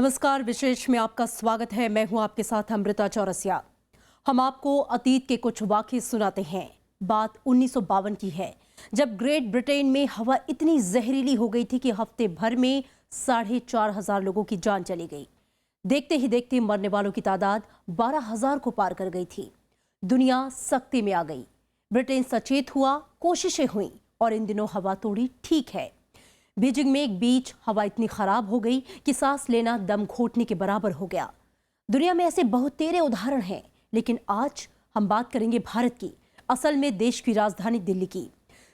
नमस्कार, विशेष में आपका स्वागत है। मैं हूं आपके साथ अमृता चौरसिया। हम आपको अतीत के कुछ वाक़े सुनाते हैं। बात 1952 की है, जब ग्रेट ब्रिटेन में हवा इतनी जहरीली हो गई थी कि हफ्ते भर में 4,500 लोगों की जान चली गई। देखते ही देखते मरने वालों की तादाद 12,000 को पार कर गई थी। दुनिया सख्ती में आ गई। ब्रिटेन सचेत हुआ, कोशिशें हुई और इन दिनों हवा थोड़ी ठीक है। बीजिंग में एक बीच हवा इतनी खराब हो गई कि सांस लेना दम घोटने के बराबर हो गया। दुनिया में ऐसे बहुत तेरे उदाहरण हैं, लेकिन आज हम बात करेंगे भारत की, असल में देश की राजधानी दिल्ली की।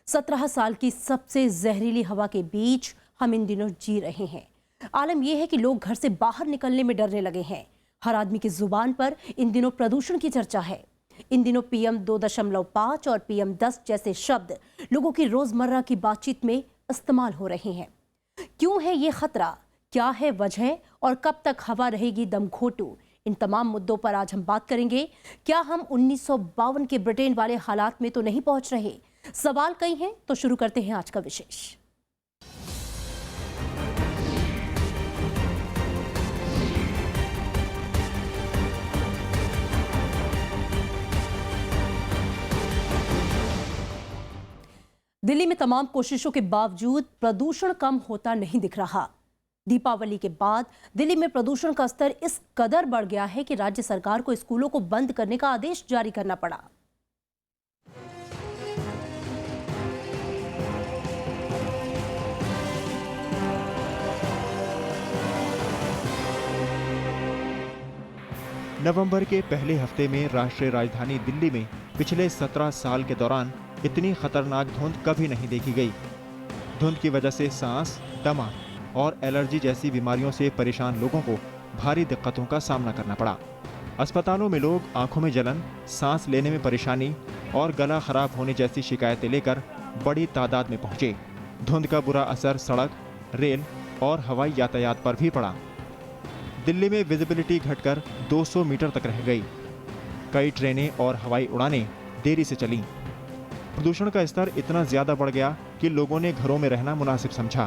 17 साल की सबसे जहरीली हवा के बीच हम इन दिनों जी रहे हैं। आलम यह है कि लोग घर से बाहर निकलने में डरने लगे हैं। हर आदमी की जुबान पर इन दिनों प्रदूषण की चर्चा है। इन दिनों PM 2.5 और PM 10 जैसे शब्द लोगों की रोजमर्रा की बातचीत में इस्तेमाल हो रहे हैं। क्यों है ये खतरा, क्या है वजह और कब तक हवा रहेगी दमघोटू? इन तमाम मुद्दों पर आज हम बात करेंगे। क्या हम 1952 के ब्रिटेन वाले हालात में तो नहीं पहुंच रहे? सवाल कई हैं, तो शुरू करते हैं आज का विशेष। दिल्ली में तमाम कोशिशों के बावजूद प्रदूषण कम होता नहीं दिख रहा। दीपावली के बाद दिल्ली में प्रदूषण का स्तर इस कदर बढ़ गया है कि राज्य सरकार को स्कूलों को बंद करने का आदेश जारी करना पड़ा। नवंबर के पहले हफ्ते में राष्ट्रीय राजधानी दिल्ली में पिछले 17 साल के दौरान इतनी खतरनाक धुंध कभी नहीं देखी गई। धुंध की वजह से सांस, दमा और एलर्जी जैसी बीमारियों से परेशान लोगों को भारी दिक्कतों का सामना करना पड़ा। अस्पतालों में लोग आंखों में जलन, सांस लेने में परेशानी और गला खराब होने जैसी शिकायतें लेकर बड़ी तादाद में पहुंचे। धुंध का बुरा असर सड़क, रेल और हवाई यातायात पर भी पड़ा। दिल्ली में विजिबिलिटी घटकर 200 मीटर तक रह गई। कई ट्रेनें और हवाई उड़ानें देरी से चलीं। प्रदूषण का स्तर इतना ज्यादा बढ़ गया कि लोगों ने घरों में रहना मुनासिब समझा।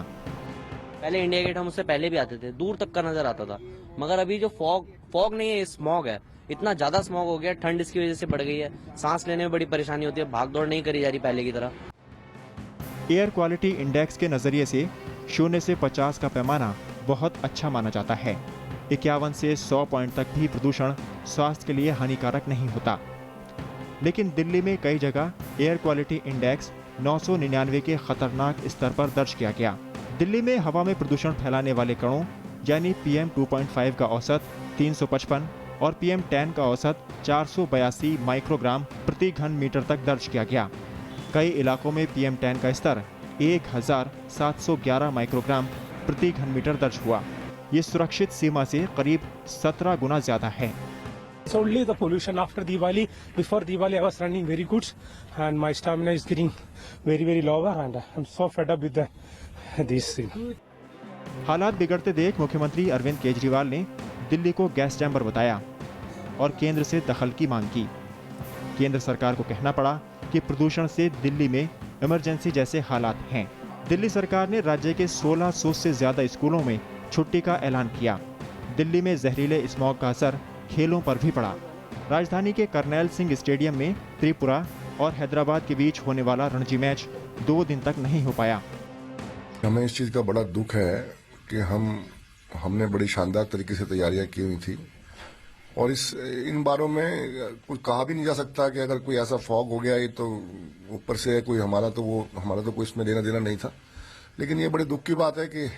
पहले इंडिया गेट हम उससे पहले भी आते थे, दूर तक का नजर आता था, मगर अभी जो फॉग नहीं है, स्मॉग है, इतना ज्यादा स्मॉग हो गया, ठंड इसकी वजह से बढ़ गई है, सांस लेने में बड़ी परेशानी होती है, भागदौड़ नहीं करी जा रही पहले की तरह। एयर क्वालिटी इंडेक्स के नजरिए से 0 से 50 का पैमाना बहुत अच्छा माना जाता है। 51 से 100 पॉइंट तक भी प्रदूषण स्वास्थ्य के लिए हानिकारक नहीं होता। लेकिन दिल्ली में कई जगह एयर क्वालिटी इंडेक्स 999 के खतरनाक स्तर पर दर्ज किया गया। दिल्ली में हवा में प्रदूषण फैलाने वाले कणों यानी PM 2.5 का औसत 355 और PM 10 का औसत 482 माइक्रोग्राम प्रति घन मीटर तक दर्ज किया गया। कई इलाकों में PM 10 का स्तर 1711 माइक्रोग्राम प्रति घन मीटर दर्ज हुआ। ये सुरक्षित सीमा से करीब 17 गुना ज्यादा है। It's only the pollution after Diwali. Before Diwali, I was running very good, and my stamina is getting very lower, and I'm so fed up with this. हालात बिगड़ते देख मुख्यमंत्री अरविंद केजरीवाल ने दिल्ली को गैस चैम्बर बताया और केंद्र से दखल की मांग की। केंद्र सरकार को कहना पड़ा कि प्रदूषण से दिल्ली में इमरजेंसी जैसे हालात हैं। दिल्ली सरकार ने राज्य के 1600 से ज्यादा स्कूलों में छुट्टी का ऐलान किया। दिल्ली में जहरीले स्मॉग का असर खेलों पर भी पड़ा। राजधानी के कर्नैल सिंह स्टेडियम में त्रिपुरा और हैदराबाद के बीच होने वाला रणजी मैच 2 दिन तक नहीं हो पाया। हमें इस चीज का बड़ा दुख है कि हमने बड़ी शानदार तरीके से तैयारियां की हुई थी और इन बारों में कुछ कहा भी नहीं जा सकता कि अगर कोई ऐसा फॉग हो गया ये तो ऊपर से कोई हमारा तो कोई इसमें लेना देना नहीं था। लेकिन ये बड़े दुख की बात है कि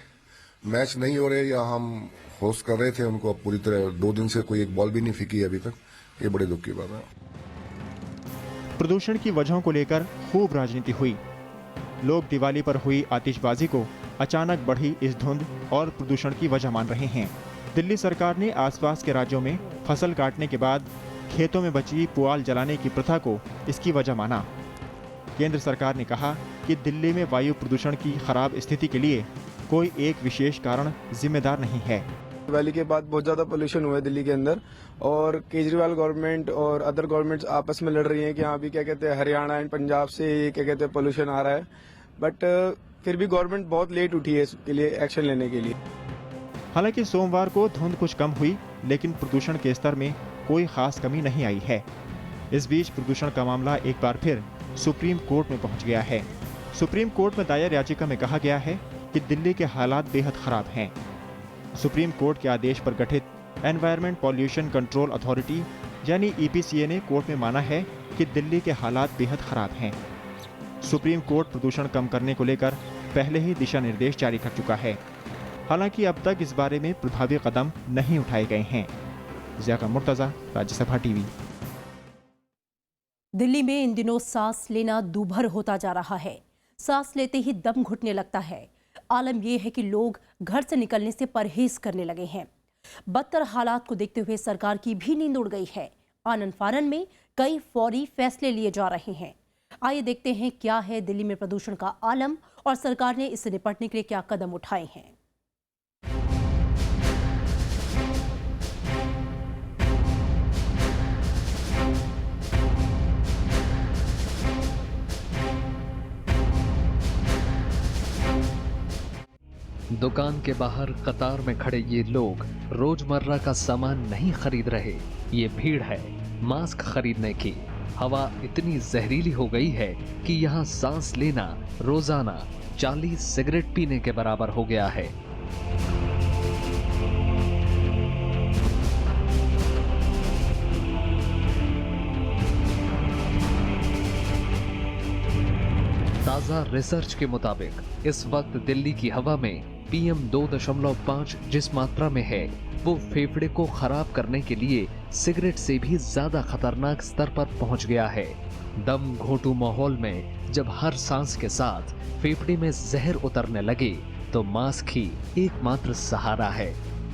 मैच नहीं हो रहे या हम होस्ट कर रहे थे उनको, अब पूरी तरह 2 दिन से कोई एक बॉल भी नहीं फेंकी अभी तक। ये बड़े दुख की बात है। प्रदूषण की वजहों को लेकर खूब राजनीति हुई। लोग दिवाली पर हुई आतिशबाजी को अचानक बढ़ी इस धुंध और प्रदूषण की वजह मान रहे हैं। दिल्ली सरकार ने आसपास के राज्यों में फसल काटने के बाद खेतों में बची पुआल जलाने की प्रथा को इसकी वजह माना। केंद्र सरकार ने कहा कि दिल्ली में वायु प्रदूषण की खराब स्थिति के लिए कोई एक विशेष कारण जिम्मेदार नहीं है। दिवाली के बाद बहुत ज्यादा पोल्यूशन हुआ है दिल्ली के अंदर और केजरीवाल गवर्नमेंट और अदर गवर्नमेंट्स आपस में लड़ रही हैं कि यहाँ भी क्या कहते हैं हरियाणा एंड पंजाब से क्या कहते हैं पोल्यूशन आ रहा है, बट फिर भी गवर्नमेंट बहुत लेट उठी है इसके लिए एक्शन लेने के लिए। हालांकि सोमवार को धुंध कुछ कम हुई, लेकिन प्रदूषण के स्तर में कोई खास कमी नहीं आई है। इस बीच प्रदूषण का मामला एक बार फिर सुप्रीम कोर्ट में पहुंच गया है। सुप्रीम कोर्ट में दायर याचिका में कहा गया है कि दिल्ली के हालात बेहद खराब हैं। सुप्रीम कोर्ट के आदेश पर गठित एनवायरमेंट पॉल्यूशन कंट्रोल अथॉरिटी यानी EPCA ने कोर्ट में माना है कि दिल्ली के हालात बेहद खराब हैं। सुप्रीम कोर्ट प्रदूषण कम करने को लेकर पहले ही दिशा निर्देश जारी कर चुका है। हालांकि अब तक इस बारे में प्रभावी कदम नहीं उठाए गए हैं। ज़िया मुर्तज़ा, राज्यसभा टीवी। दिल्ली में इन दिनों सांस लेना दूभर होता जा रहा है। सांस लेते ही दम घुटने लगता है। आलम यह है कि लोग घर से निकलने से परहेज करने लगे हैं। बदतर हालात को देखते हुए सरकार की भी नींद उड़ गई है। आनन फानन में कई फौरी फैसले लिए जा रहे हैं। आइए देखते हैं क्या है दिल्ली में प्रदूषण का आलम और सरकार ने इससे निपटने के लिए क्या कदम उठाए हैं। दुकान के बाहर कतार में खड़े ये लोग रोजमर्रा का सामान नहीं खरीद रहे। ये भीड़ है मास्क खरीदने की। हवा इतनी जहरीली हो गई है कि यहाँ सांस लेना रोजाना 40 सिगरेट पीने के बराबर हो गया है। ताजा रिसर्च के मुताबिक इस वक्त दिल्ली की हवा में PM 2.5 जिस मात्रा में है वो फेफड़े को खराब करने के लिए सिगरेट से भी ज्यादा खतरनाक स्तर पर पहुंच गया है। दम घोंटू माहौल में जब हर सांस के साथ फेफड़े में जहर उतरने लगे तो मास्क ही एकमात्र सहारा है।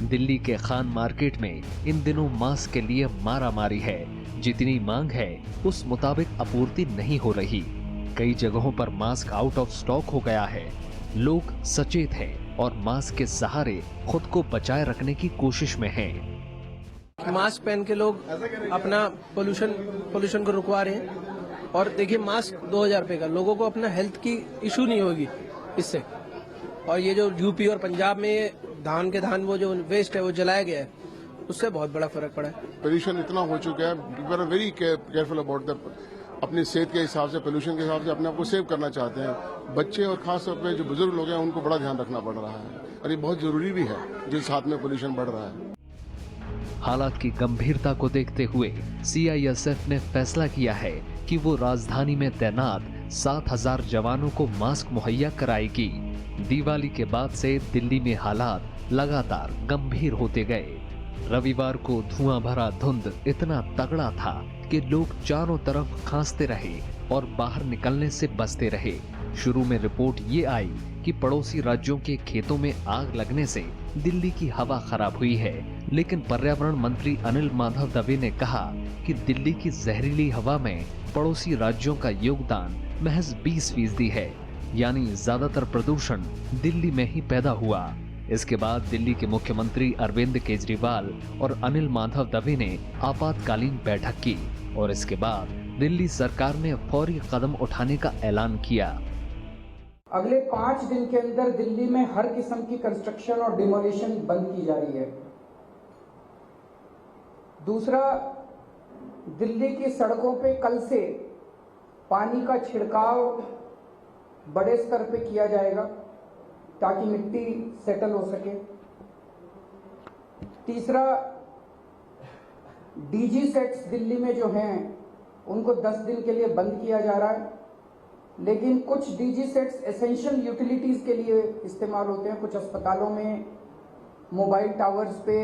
दिल्ली के खान मार्केट में इन दिनों मास्क के लिए मारामारी है। जितनी मांग है उस मुताबिक आपूर्ति नहीं हो रही। कई जगहों पर मास्क आउट ऑफ स्टॉक हो गया है। लोग सचेत हैं और मास्क के सहारे खुद को बचाए रखने की कोशिश में हैं। मास्क पहन के लोग अपना पोल्यूशन को रुकवा रहे हैं। और देखिए मास्क 2000 रुपए का, लोगों को अपना हेल्थ की इशू नहीं होगी इससे। और ये जो यूपी और पंजाब में धान वो जो वेस्ट है वो जलाया गया है, उससे बहुत बड़ा फर्क पड़ा है। पोल्यूशन इतना हो चुका है, we are very careful about the अपनी सेहत के हिसाब से, पोल्यूशन के हिसाब से अपने आप को सेव करना चाहते हैं। बच्चे और खास तौर पे जो बुजुर्ग लोग हैं उनको बड़ा ध्यान रखना पड़ रहा है और ये बहुत जरूरी भी है जिस हाथ में पोल्यूशन बढ़ रहा है। हालात की गंभीरता को देखते हुए CISF ने फैसला किया है कि वो राजधानी में तैनात 7000 जवानों को मास्क मुहैया कराएगी। दिवाली के बाद से दिल्ली में हालात लगातार गंभीर होते गए। रविवार को धुआं भरा धुंध इतना तगड़ा था कि लोग चारों तरफ खांसते रहे और बाहर निकलने से बचते रहे। शुरू में रिपोर्ट ये आई कि पड़ोसी राज्यों के खेतों में आग लगने से दिल्ली की हवा खराब हुई है, लेकिन पर्यावरण मंत्री अनिल माधव दवे ने कहा कि दिल्ली की जहरीली हवा में पड़ोसी राज्यों का योगदान महज 20% है, यानी ज्यादातर प्रदूषण दिल्ली में ही पैदा हुआ। इसके बाद दिल्ली के मुख्यमंत्री अरविंद केजरीवाल और अनिल माधव दवे ने आपातकालीन बैठक की और इसके बाद दिल्ली सरकार ने फौरी कदम उठाने का ऐलान किया। अगले 5 दिन के अंदर दिल्ली में हर किस्म की कंस्ट्रक्शन और डिमोलिशन बंद की जा रही है। दूसरा, दिल्ली की सड़कों पे कल से पानी का छिड़काव बड़े स्तर पे किया जाएगा ताकि मिट्टी सेटल हो सके। तीसरा, DG सेट्स दिल्ली में जो हैं उनको 10 दिन के लिए बंद किया जा रहा है, लेकिन कुछ DG सेट्स एसेंशियल यूटिलिटीज के लिए इस्तेमाल होते हैं। कुछ अस्पतालों में, मोबाइल टावर्स पे,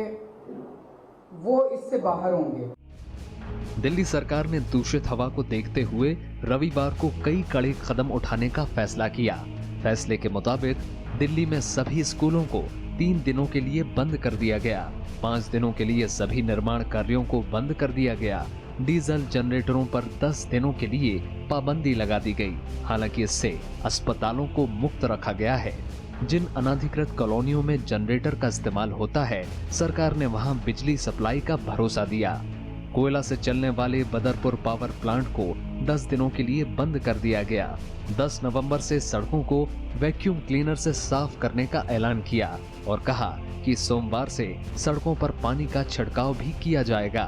वो इससे बाहर होंगे। दिल्ली सरकार ने दूषित हवा को देखते हुए रविवार को कई कड़े कदम उठाने का फैसला किया। फैसले के मुताबिक दिल्ली में सभी स्कूलों को 3 दिनों के लिए बंद कर दिया गया। 5 दिनों के लिए सभी निर्माण कार्यों को बंद कर दिया गया। डीजल जनरेटरों पर 10 दिनों के लिए पाबंदी लगा दी गई। हालांकि इससे अस्पतालों को मुक्त रखा गया है। जिन अनाधिकृत कॉलोनियों में जनरेटर का इस्तेमाल होता है, सरकार ने वहां बिजली सप्लाई का भरोसा दिया। कोयला से चलने वाले बदरपुर पावर प्लांट को 10 दिनों के लिए बंद कर दिया गया। 10 नवंबर से सड़कों को वैक्यूम क्लीनर से साफ करने का ऐलान किया और कहा कि कि सोमवार से सड़कों पर पानी का छिड़काव भी किया जाएगा।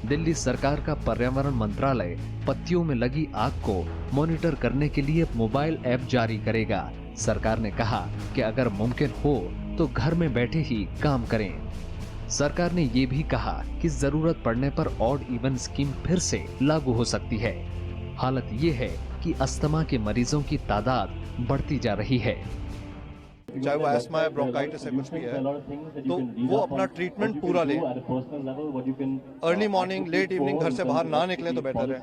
दिल्ली सरकार का पर्यावरण मंत्रालय पत्तियों में लगी आग को मॉनिटर करने के लिए मोबाइल ऐप जारी करेगा। सरकार ने कहा कि अगर मुमकिन हो तो घर में बैठे ही काम करें। सरकार ने ये भी कहा कि जरूरत पड़ने पर ऑड इवन स्कीम फिर से लागू हो सकती है। हालत ये है कि अस्थमा के मरीजों की तादाद बढ़ती जा रही है। चाहे वो एस्मा है, ब्रोंकाइटिस है, कुछ भी है, तो वो अपना ट्रीटमेंट पूरा लें। अर्ली मॉर्निंग, लेट इवनिंग घर से बाहर ना निकलें तो बेटर है।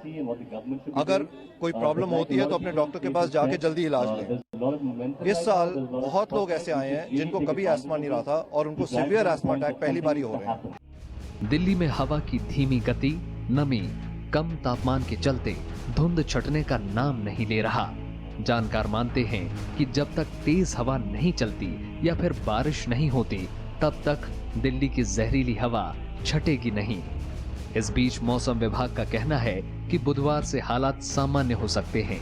अगर कोई प्रॉब्लम होती है तो अपने डॉक्टर के पास जाके जल्दी इलाज लें। इस साल बहुत लोग ऐसे आए हैं जिनको कभी एस्मा नहीं रहा था और उनको सीवियर एस्मा अटैक पहली बार ही हो रहे हैं। दिल्ली में हवा की धीमी गति, नमी, कम तापमान के चलते धुंध छटने का नाम नहीं ले रहा। जानकार मानते हैं कि जब तक तेज हवा नहीं चलती या फिर बारिश नहीं होती तब तक दिल्ली की जहरीली हवा छटेगी नहीं। इस बीच मौसम विभाग का कहना है कि बुधवार से हालात सामान्य हो सकते हैं।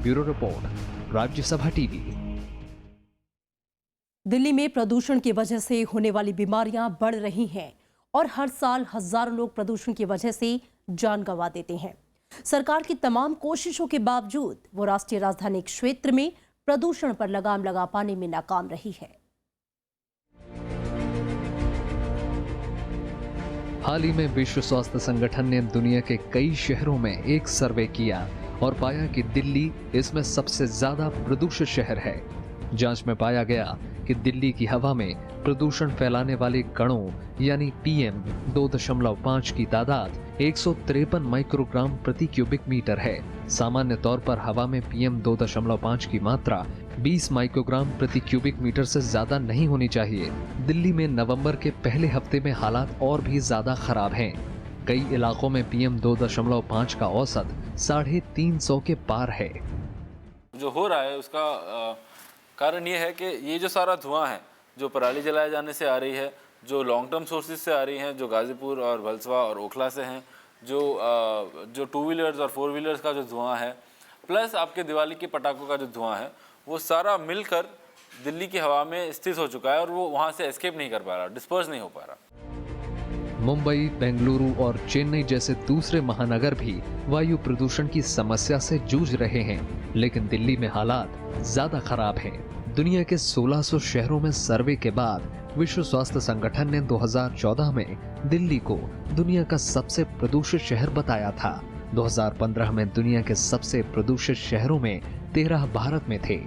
Bureau report, Rajya Sabha TV. Delhi में प्रदूषण की वजह से होने वाली बीमारियां बढ़ रही हैं और हर साल हजारों लोग प्रदूषण की वजह से जान गंवा देते हैं। सरकार की तमाम कोशिशों के बावजूद वो राष्ट्रीय राजधानी क्षेत्र में प्रदूषण पर लगाम लगा पाने में नाकाम रही है। हाल ही में विश्व स्वास्थ्य संगठन ने दुनिया के कई शहरों में एक सर्वे किया और पाया कि दिल्ली इसमें सबसे ज्यादा प्रदूषित शहर है। जांच में पाया गया कि दिल्ली की हवा में प्रदूषण फैलाने वाले कणों यानी PM 2.5 की तादाद 153 माइक्रोग्राम प्रति क्यूबिक मीटर है। सामान्य तौर पर हवा में PM 2.5 की मात्रा 20 माइक्रोग्राम प्रति क्यूबिक मीटर से ज्यादा नहीं होनी चाहिए। दिल्ली में नवंबर के पहले हफ्ते में हालात और भी ज्यादा खराब हैं। कई इलाकों में PM 2.5 का औसत 350 के पार है। जो हो रहा है उसका कारण ये है कि ये जो सारा धुआं है जो पराली जलाए जाने से आ रही है, जो लॉन्ग टर्म सोर्सेज से आ रही हैं, जो गाजीपुर और भलसवा और ओखला से हैं, जो 2 व्हीलर्स और 4 व्हीलर्स का जो धुआं है, प्लस आपके दिवाली के पटाखों का जो धुआं है, वो सारा मिलकर दिल्ली की हवा में स्थित हो चुका है और वो वहाँ से एस्केप नहीं कर पा रहा, डिस्पर्स नहीं हो पा रहा। मुंबई, बेंगलुरु और चेन्नई जैसे दूसरे महानगर भी वायु प्रदूषण की समस्या से जूझ रहे हैं, लेकिन दिल्ली में हालात ज्यादा खराब हैं। दुनिया के 1600 शहरों में सर्वे के बाद विश्व स्वास्थ्य संगठन ने 2014 में दिल्ली को दुनिया का सबसे प्रदूषित शहर बताया था। 2015 में दुनिया के सबसे प्रदूषित शहरों में 13 भारत में थे।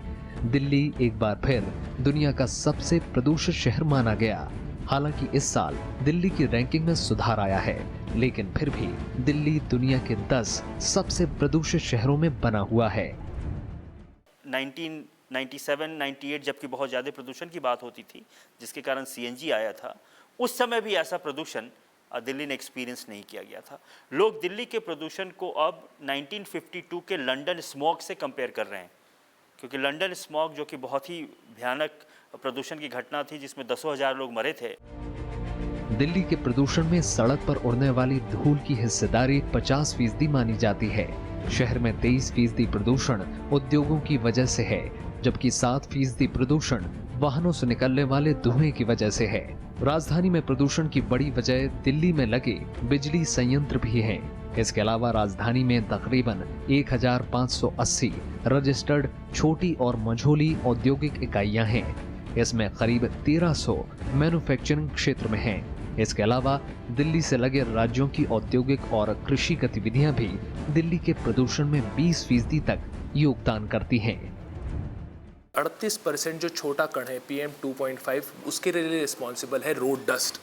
दिल्ली एक बार फिर दुनिया का सबसे प्रदूषित शहर माना गया। हालांकि इस साल दिल्ली की रैंकिंग में सुधार आया है, लेकिन फिर भी दिल्ली दुनिया के 10 सबसे प्रदूषित शहरों में बना हुआ है। 1997-98 जबकि बहुत ज़्यादा प्रदूषण की बात होती थी, जिसके कारण CNG आया था, उस समय भी ऐसा प्रदूषण दिल्ली ने एक्सपीरियंस नहीं किया गया था। लोग दिल्ली के प्रदूषण को अब 1952 के लंदन स्मॉग से कंपेयर कर रहे हैं, क्योंकि लंदन स्मॉग जो कि बहुत ही भयानक प्रदूषण की घटना थी जिसमें दसों हजार लोग मरे थे। दिल्ली के प्रदूषण में सड़क पर उड़ने वाली धूल की हिस्सेदारी 50% मानी जाती है। शहर में 23% प्रदूषण उद्योगों की वजह से है, जबकि 7% प्रदूषण वाहनों से निकलने वाले धुएं की वजह से है। राजधानी में प्रदूषण की बड़ी वजह दिल्ली में लगे बिजली संयंत्र भी हैं। इसके अलावा राजधानी में तकरीबन 1580 रजिस्टर्ड छोटी और मझोली औद्योगिक इकाइयां हैं। इसमें करीब 1300 मैन्युफैक्चरिंग क्षेत्र में हैं। इसके अलावा दिल्ली से लगे राज्यों की औद्योगिक और कृषि गतिविधियां भी दिल्ली के प्रदूषण में 20% तक योगदान करती हैं। 38% जो छोटा कण है PM 2.5 उसके लिए रिस्पॉन्सिबल है रोड डस्ट।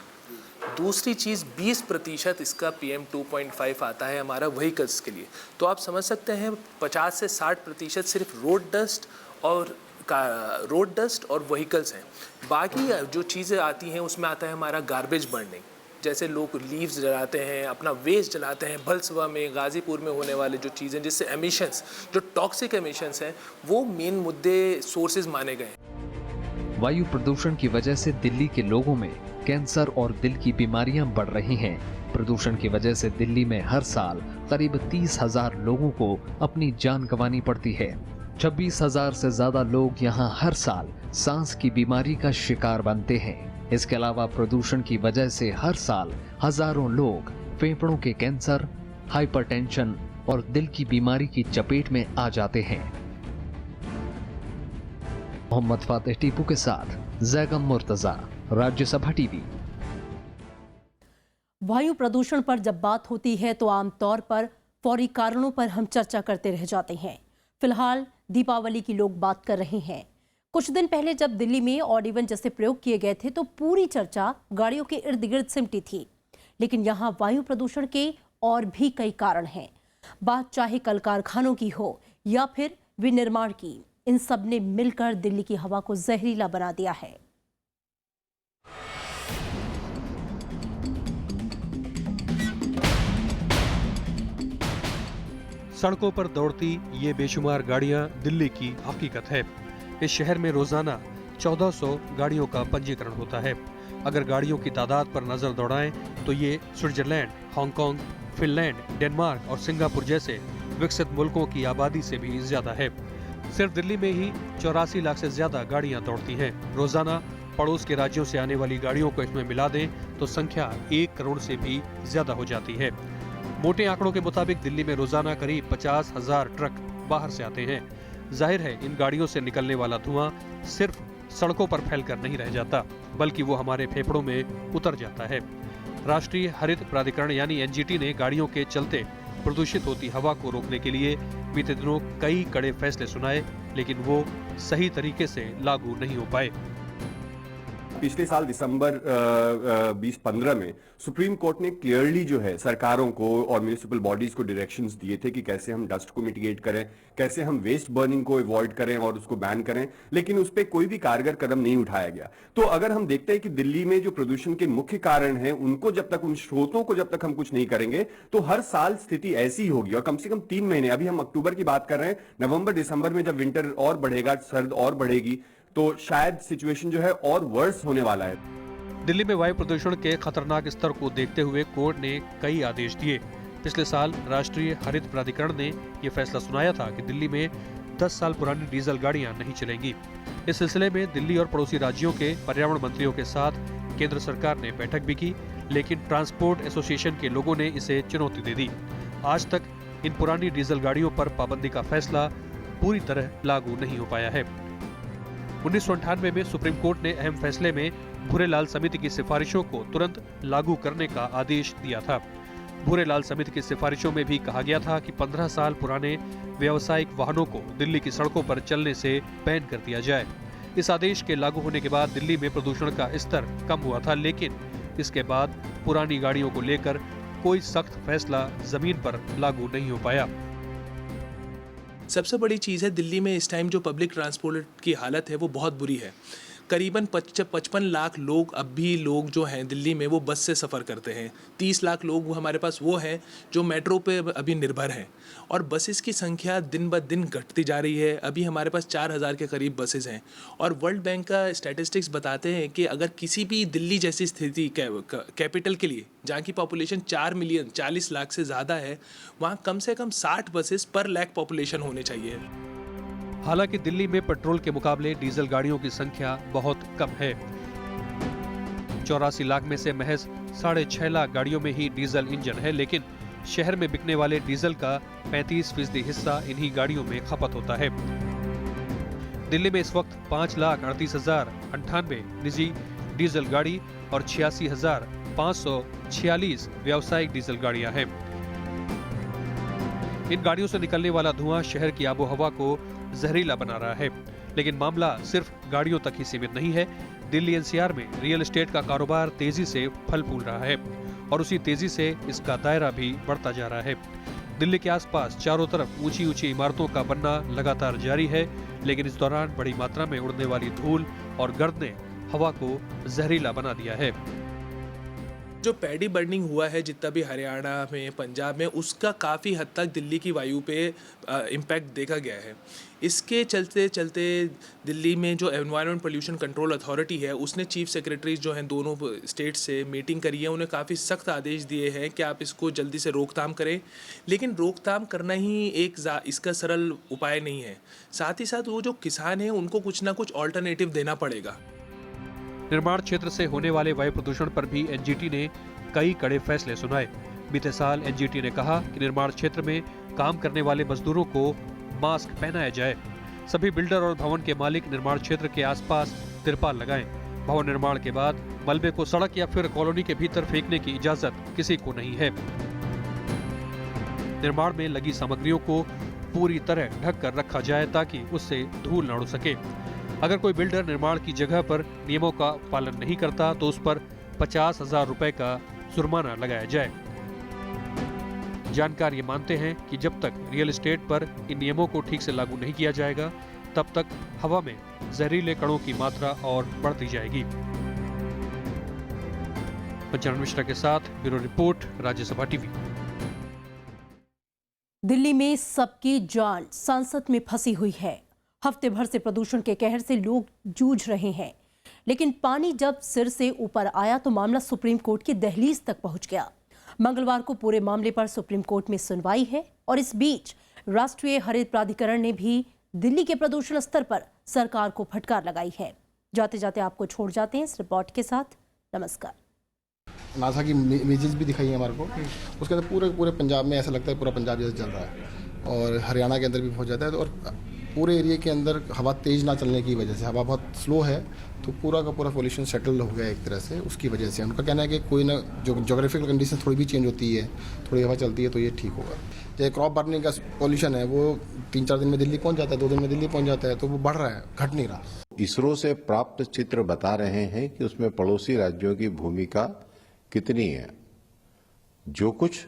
दूसरी चीज़ 20% इसका PM 2.5 आता है हमारा व्हीकल्स के लिए। तो आप समझ सकते हैं 50 से 60% सिर्फ रोड डस्ट और व्हीकल्स हैं। बाकी जो चीज़ें आती हैं उसमें आता है हमारा गार्बेज बर्निंग, जैसे लोग लीव्स जलाते हैं, अपना वेस्ट जलाते हैं। भलसवा में, गाजीपुर में होने वाले जो चीज़ें जिससे एमिशंस, जो टॉक्सिक एमिशंस हैं, वो मेन मुद्दे सोर्सेज माने गए। वायु प्रदूषण की वजह से दिल्ली के लोगों में कैंसर और दिल की बीमारियां बढ़ रही हैं। प्रदूषण की वजह से दिल्ली में हर साल करीब 30,000 लोगों को अपनी जान गंवानी पड़ती है। 26,000 से ज्यादा लोग यहाँ हर साल सांस की बीमारी का शिकार बनते हैं। इसके अलावा प्रदूषण की वजह से हर साल हजारों लोग फेफड़ों के कैंसर, हाइपरटेंशन और दिल की बीमारी की चपेट में आ जाते हैं। मोहम्मद फातेह टीपू के साथ जैगम मुर्तजा, राज्यसभा टीवी। वायु प्रदूषण पर जब बात होती है तो आमतौर पर फौरी कारणों पर हम चर्चा करते रह जाते हैं। फिलहाल दीपावली की लोग बात कर रहे हैं। कुछ दिन पहले जब दिल्ली में ऑड इवन जैसे प्रयोग किए गए थे तो पूरी चर्चा गाड़ियों के इर्द गिर्द सिमटी थी। लेकिन यहाँ वायु प्रदूषण के और भी कई कारण हैं। बात चाहे कल कारखानों की हो या फिर विनिर्माण की, इन सब ने मिलकर दिल्ली की हवा को जहरीला बना दिया है। सड़कों पर दौड़ती ये बेशुमार गाड़ियां दिल्ली की हकीकत है। इस शहर में रोजाना 1400 गाड़ियों का पंजीकरण होता है। अगर गाड़ियों की तादाद पर नजर दौड़ाएं तो ये स्विट्जरलैंड, हांगकांग, फिनलैंड, डेनमार्क और सिंगापुर जैसे विकसित मुल्कों की आबादी से भी ज्यादा है। सिर्फ दिल्ली में ही 84 लाख से ज्यादा गाड़ियां दौड़ती हैं। रोजाना पड़ोस के राज्यों से आने वाली गाड़ियों को इसमें मिला दें तो संख्या 1 करोड़ से भी ज्यादा हो जाती है। मोटे आंकड़ों के मुताबिक दिल्ली में रोजाना करीब 50,000 ट्रक बाहर से आते हैं। जाहिर है इन गाड़ियों से निकलने वाला धुआं सिर्फ सड़कों पर फैलकर नहीं रह जाता, बल्कि वो हमारे फेफड़ों में उतर जाता है। राष्ट्रीय हरित प्राधिकरण यानी एनजीटी ने गाड़ियों के चलते प्रदूषित होती हवा को रोकने के लिए बीते दिनों कई कड़े फैसले सुनाए, लेकिन वो सही तरीके से लागू नहीं हो पाए। पिछले साल दिसंबर 2015 में सुप्रीम कोर्ट ने क्लियरली जो है सरकारों को और म्युनिसिपल बॉडीज को डायरेक्शंस दिए थे कि कैसे हम डस्ट को मिटिगेट करें, कैसे हम वेस्ट बर्निंग को अवॉइड करें और उसको बैन करें, लेकिन उस पर कोई भी कारगर कदम नहीं उठाया गया। तो अगर हम देखते हैं कि दिल्ली में जो प्रदूषण के मुख्य कारण हैं उनको जब तक, उन स्रोतों को जब तक हम कुछ नहीं करेंगे तो हर साल स्थिति ऐसी होगी। और कम से कम 3 महीने, अभी हम अक्टूबर की बात कर रहे हैं, नवंबर दिसंबर में जब विंटर और बढ़ेगा, सर्द और बढ़ेगी, तो शायद सिचुएशन जो है और वर्स होने वाला है। दिल्ली में वायु प्रदूषण के खतरनाक स्तर को देखते हुए कोर्ट ने कई आदेश दिए। पिछले साल राष्ट्रीय हरित प्राधिकरण ने यह फैसला सुनाया था कि दिल्ली में 10 साल पुरानी डीजल गाड़ियां नहीं चलेंगी। इस सिलसिले में दिल्ली और पड़ोसी राज्यों के पर्यावरण मंत्रियों के साथ केंद्र सरकार ने बैठक भी की, लेकिन ट्रांसपोर्ट एसोसिएशन के लोगों ने इसे चुनौती दे दी। आज तक इन पुरानी डीजल गाड़ियों पर पाबंदी का फैसला पूरी तरह लागू नहीं हो पाया है। 1998 में सुप्रीम कोर्ट ने अहम फैसले में भूरेलाल समिति की सिफारिशों को तुरंत लागू करने का आदेश दिया था। भूरेलाल समिति की सिफारिशों में भी कहा गया था कि 15 साल पुराने व्यावसायिक वाहनों को दिल्ली की सड़कों पर चलने से बैन कर दिया जाए। इस आदेश के लागू होने के बाद दिल्ली में प्रदूषण का स्तर कम हुआ था, लेकिन इसके बाद पुरानी गाड़ियों को लेकर कोई सख्त फैसला जमीन पर लागू नहीं हो पाया। सबसे बड़ी चीज़ है दिल्ली में इस टाइम जो पब्लिक ट्रांसपोर्ट की हालत है वो बहुत बुरी है। करीबन 55 लाख लोग अब भी लोग जो हैं दिल्ली में वो बस से सफ़र करते हैं। 30 लाख लोग वो हमारे पास वो हैं जो मेट्रो पे अभी निर्भर हैं, और बसेस की संख्या दिन ब दिन घटती जा रही है। अभी हमारे पास 4,000 के करीब बसेस हैं, और वर्ल्ड बैंक का स्टैटिस्टिक्स बताते हैं कि अगर किसी भी दिल्ली जैसी स्थिति कैपिटल के लिए, जहाँ की पॉपुलेशन 4 मिलियन 40 लाख से ज़्यादा है, वहाँ कम से कम 60 बसेस पर लाख पॉपुलेशन होने चाहिए। हालांकि दिल्ली में पेट्रोल के मुकाबले डीजल गाड़ियों की संख्या बहुत कम है। 84 लाख में से महज 6.5 लाख गाड़ियों में ही डीजल इंजन है, लेकिन शहर में बिकने वाले डीजल का 35% हिस्सा इन्हीं गाड़ियों में खपत होता है। दिल्ली में इस वक्त 5,38,098 निजी डीजल गाड़ी और 86,546 व्यावसायिक डीजल गाड़ियां हैं। इन गाड़ियों से निकलने वाला धुआं शहर की आबोहवा को जहरीला बना रहा है, लेकिन मामला सिर्फ गाड़ियों तक ही सीमित नहीं है। दिल्ली एनसीआर में रियल एस्टेट का कारोबार तेजी से फल फूल रहा है, और उसी तेजी से इसका दायरा भी बढ़ता जा रहा है। दिल्ली के आसपास चारों तरफ ऊंची ऊंची इमारतों का बनना लगातार जारी है, लेकिन इस दौरान बड़ी मात्रा में उड़ने वाली धूल और गर्द ने हवा को जहरीला बना दिया है। जो पैडी बर्निंग हुआ है जितना भी हरियाणा में, पंजाब में, उसका काफ़ी हद तक दिल्ली की वायु पे इम्पैक्ट देखा गया है। इसके चलते चलते दिल्ली में जो एनवायरनमेंट पोल्यूशन कंट्रोल अथॉरिटी है उसने चीफ सेक्रेटरीज जो हैं दोनों स्टेट से मीटिंग करी है, उन्हें काफ़ी सख्त आदेश दिए हैं कि आप इसको जल्दी से रोकथाम करें। लेकिन रोकथाम करना ही इसका सरल उपाय नहीं है, साथ ही साथ वो जो किसान हैं उनको कुछ ना कुछ ऑल्टरनेटिव देना पड़ेगा। निर्माण क्षेत्र से होने वाले वायु प्रदूषण पर भी एनजीटी ने कई कड़े फैसले सुनाए। बीते साल एनजीटी ने कहा कि निर्माण क्षेत्र में काम करने वाले मजदूरों को मास्क पहनाया जाए। सभी बिल्डर और भवन के मालिक निर्माण क्षेत्र के आसपास तिरपाल लगाएं। भवन निर्माण के बाद मलबे को सड़क या फिर कॉलोनी के भीतर फेंकने की इजाजत किसी को नहीं है। निर्माण में लगी सामग्रियों को पूरी तरह ढक कर रखा जाए ताकि उससे धूल न उड़ सके। अगर कोई बिल्डर निर्माण की जगह पर नियमों का पालन नहीं करता तो उस पर 50,000 रुपए का जुर्माना लगाया जाए। जानकार ये मानते हैं कि जब तक रियल एस्टेट पर इन नियमों को ठीक से लागू नहीं किया जाएगा तब तक हवा में जहरीले कणों की मात्रा और बढ़ती जाएगी। पंचानन मिश्रा के साथ bureau report, Rajya Sabha TV. Delhi में सबकी जान सांसद में फंसी हुई है। हफ्ते भर से प्रदूषण के कहर से लोग जूझ रहे हैं, लेकिन पानी जब सिर से ऊपर आया तो मामला सुप्रीम कोर्ट की दहलीज तक पहुंच गया। मंगलवार को पूरे मामले पर सुप्रीम कोर्ट में सुनवाई है और इस बीच राष्ट्रीय हरित प्राधिकरण ने भी दिल्ली के प्रदूषण स्तर पर सरकार को फटकार लगाई है। जाते जाते आपको छोड़ जाते हैं इस रिपोर्ट के साथ। नमस्कार। नासा की इमेजेस भी दिखाई है हमारे को, उसके अंदर पूरे पंजाब में ऐसा लगता है पूरा पंजाब जैसे चल रहा है और हरियाणा के अंदर भी पहुंच जाता है। और पूरे एरिया के अंदर हवा तेज़ ना चलने की वजह से, हवा बहुत स्लो है तो पूरा का पूरा पोल्यूशन सेटल हो गया एक तरह से। उसकी वजह से उनका कहना है कि कोई ना जो जोग्राफिकल कंडीशन थोड़ी भी चेंज होती है, थोड़ी हवा चलती है तो ये ठीक होगा। जैसे क्रॉप बर्निंग का पोल्यूशन है वो 3-4 दिन में दिल्ली पहुंच जाता है, 2 दिन में दिल्ली पहुंच जाता है, तो वो बढ़ रहा है, घट नहीं रहा। इसरो से प्राप्त चित्र बता रहे हैं कि उसमें पड़ोसी राज्यों की भूमिका कितनी है। जो कुछ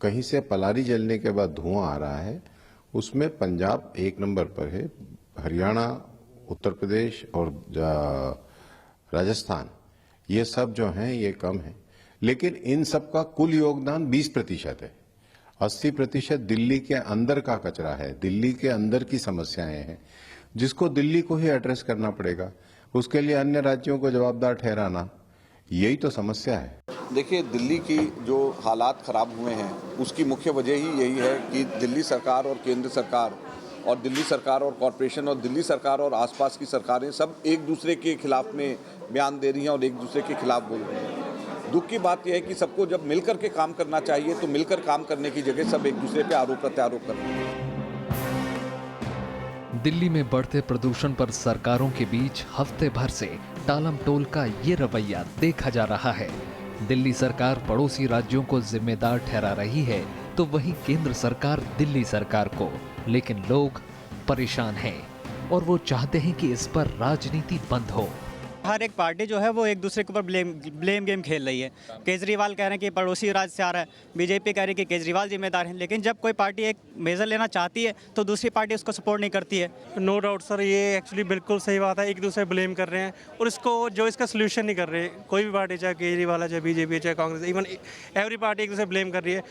कहीं से पलारी जलने के बाद धुआं आ रहा है उसमें पंजाब 1 नंबर पर है, हरियाणा, उत्तर प्रदेश और राजस्थान ये सब जो हैं ये कम है। लेकिन इन सब का कुल योगदान 20% है। 80% दिल्ली के अंदर का कचरा है, दिल्ली के अंदर की समस्याएं हैं जिसको दिल्ली को ही एड्रेस करना पड़ेगा। उसके लिए अन्य राज्यों को जवाबदार ठहराना, यही तो समस्या है। देखिए, दिल्ली की जो हालात ख़राब हुए हैं उसकी मुख्य वजह ही यही है कि दिल्ली सरकार और केंद्र सरकार और दिल्ली सरकार और कॉरपोरेशन और दिल्ली सरकार और आसपास की सरकारें सब एक दूसरे के खिलाफ में बयान दे रही हैं और एक दूसरे के खिलाफ बोल रही हैं। दुख की बात यह है कि सबको जब मिलकर के काम करना चाहिए तो मिलकर काम करने की जगह सब एक दूसरे पे आरोप प्रत्यारोप कर रहे हैं। दिल्ली में बढ़ते प्रदूषण पर सरकारों के बीच हफ्ते भर से टालम टोल का ये रवैया देखा जा रहा है। दिल्ली सरकार पड़ोसी राज्यों को जिम्मेदार ठहरा रही है तो वहीं केंद्र सरकार दिल्ली सरकार को। लेकिन लोग परेशान हैं और वो चाहते हैं कि इस पर राजनीति बंद हो। हर एक पार्टी जो है वो एक दूसरे के ऊपर ब्लेम गेम खेल रही है। केजरीवाल कह रहे हैं कि पड़ोसी राज्य से आ रहा है, बीजेपी कह रही है कि केजरीवाल जिम्मेदार है। लेकिन जब कोई पार्टी एक मेजर लेना चाहती है तो दूसरी पार्टी उसको सपोर्ट नहीं करती है। नो डाउट सर, ये एक्चुअली बिल्कुल सही बात है। एक दूसरे ब्लेम कर रहे हैं और इसको जो इसका सोल्यूशन नहीं कर रहे। कोई भी पार्टी, चाहे केजरीवाल है, चाहे बीजेपी, चाहे कांग्रेस, इवन एवरी पार्टी एक दूसरे ब्लेम कर रही है।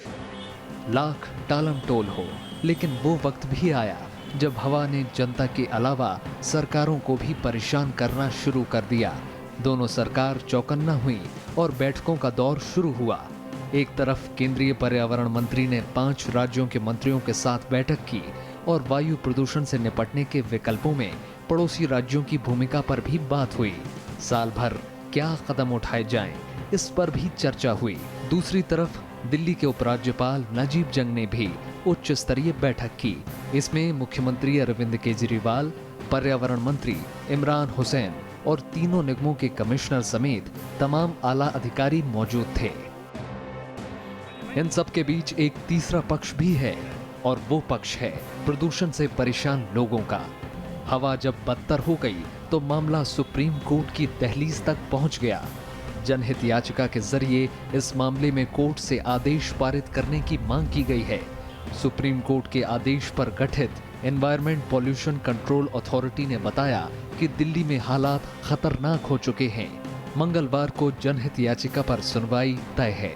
लाख टालम टोल हो, लेकिन वो वक्त भी आया जब हवा ने जनता के अलावा सरकारों को भी परेशान करना शुरू कर दिया। दोनों सरकार चौकन्ना हुई और बैठकों का दौर शुरू हुआ। एक तरफ केंद्रीय पर्यावरण मंत्री ने 5 राज्यों के मंत्रियों के साथ बैठक की और वायु प्रदूषण से निपटने के विकल्पों में पड़ोसी राज्यों की भूमिका पर भी बात हुई। साल भर क्या कदम उठाए जाएं, इस पर भी चर्चा हुई। दूसरी तरफ दिल्ली के उपराज्यपाल नजीब जंग ने भी उच्च स्तरीय बैठक की। इसमें मुख्यमंत्री अरविंद केजरीवाल, पर्यावरण मंत्री इमरान हुसैन और तीनों निगमों के कमिश्नर समेत तमाम आला अधिकारी मौजूद थे। इन सब के बीच एक तीसरा पक्ष भी है और वो पक्ष है प्रदूषण से परेशान लोगों का। हवा जब बदतर हो गई तो मामला सुप्रीम कोर्ट की दहलीज तक पहुंच गया। जनहित याचिका के जरिए इस मामले में कोर्ट से आदेश पारित करने की मांग की गई है। सुप्रीम कोर्ट के आदेश पर गठित एनवायरनमेंट पोल्यूशन कंट्रोल अथॉरिटी ने बताया कि दिल्ली में हालात खतरनाक हो चुके हैं। मंगलवार को जनहित याचिका पर सुनवाई तय है।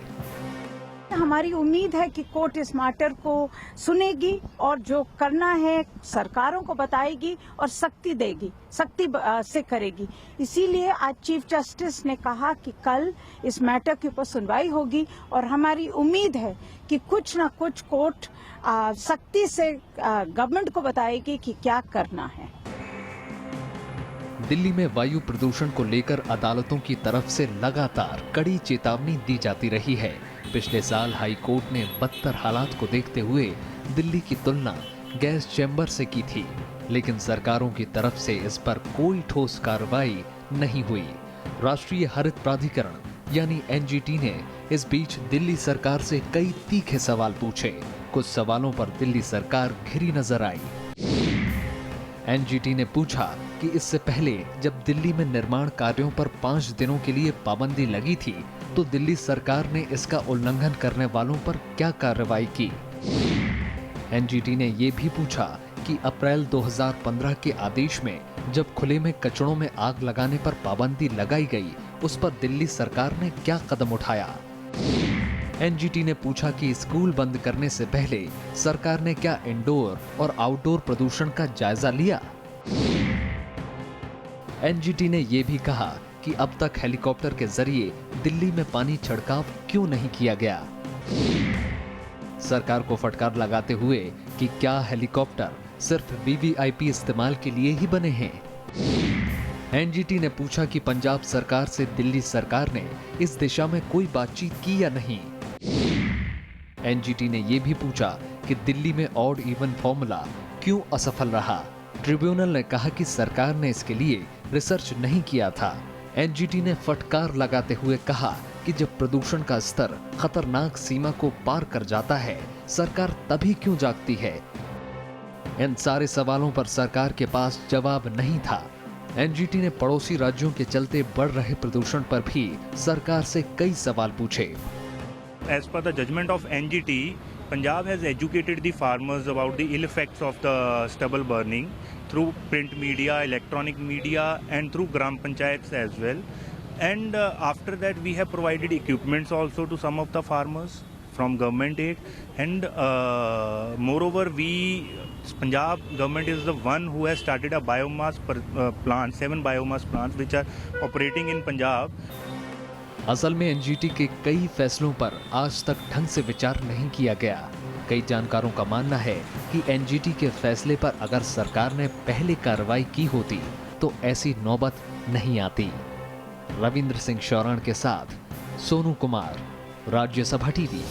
हमारी उम्मीद है कि कोर्ट इस मैटर को सुनेगी और जो करना है सरकारों को बताएगी और सख्ती देगी, सख्ती से करेगी। इसीलिए आज चीफ जस्टिस ने कहा कि कल इस मैटर के ऊपर सुनवाई होगी और हमारी उम्मीद है कि कुछ न कुछ कोर्ट सख्ती से गवर्नमेंट को बताएगी कि क्या करना है। दिल्ली में वायु प्रदूषण को लेकर अदालतों की तरफ से लगातार कड़ी चेतावनी दी जाती रही है। पिछले साल हाई कोर्ट ने बदतर हालात को देखते हुए दिल्ली की तुलना गैस चैम्बर से की थी, लेकिन सरकारों की तरफ से इस पर कोई ठोस कार्रवाई नहीं हुई। राष्ट्रीय हरित प्राधिकरण यानी एनजीटी ने इस बीच दिल्ली सरकार से कई तीखे सवाल पूछे। कुछ सवालों पर दिल्ली सरकार घिरी नजर आई। एनजीटी ने पूछा कि इससे पहले जब दिल्ली में निर्माण कार्यों पर 5 दिनों के लिए पाबंदी लगी थी तो दिल्ली सरकार ने इसका उल्लंघन करने वालों पर क्या कार्रवाई की। एनजीटी ने ये भी पूछा कि अप्रैल 2015 के आदेश में जब खुले में कचड़ों में आग लगाने पर पाबंदी लगाई गई, उस पर दिल्ली सरकार ने क्या कदम उठाया। एनजीटी ने पूछा कि स्कूल बंद करने से पहले सरकार ने क्या इंडोर और आउटडोर प्रदूषण का जायजा लिया। एनजीटी ने यह भी कहा कि अब तक हेलीकॉप्टर के जरिए दिल्ली में पानी छिड़काव क्यों नहीं किया गया। सरकार को फटकार लगाते हुए कि क्या हेलीकॉप्टर सिर्फ वीवीआईपी इस्तेमाल के लिए ही बने हैं। एनजीटी ने पूछा कि पंजाब सरकार से दिल्ली सरकार ने इस दिशा में कोई बातचीत की या नहीं। एनजीटी ने यह भी पूछा कि दिल्ली में ऑड इवन फॉर्मूला क्यों असफल रहा। ट्रिब्यूनल ने कहा कि सरकार ने इसके लिए रिसर्च नहीं किया था। एनजीटी ने फटकार लगाते हुए कहा कि जब प्रदूषण का स्तर खतरनाक सीमा को पार कर जाता है, सरकार तभी क्यों जागती है। इन सारे सवालों पर सरकार के पास जवाब नहीं था। एनजीटी ने पड़ोसी राज्यों के चलते बढ़ रहे प्रदूषण पर भी सरकार से कई सवाल पूछे। As per the judgment of NGT, Punjab has educated the farmers about the ill effects of the stubble burning through print media, electronic media and through Gram Panchayats as well. And after that we have provided equipments also to some of the farmers from government aid. And moreover, Punjab government is the one who has started a biomass plant, 7 biomass plants which are operating in Punjab. असल में NGT के कई फैसलों पर आज तक ढंग से विचार नहीं किया गया। कई जानकारों का मानना है कि एनजीटी के फैसले पर अगर सरकार ने पहले कार्रवाई की होती तो ऐसी नौबत नहीं आती। रविंद्र सिंह शौरण के साथ सोनू कुमार, राज्यसभा टीवी।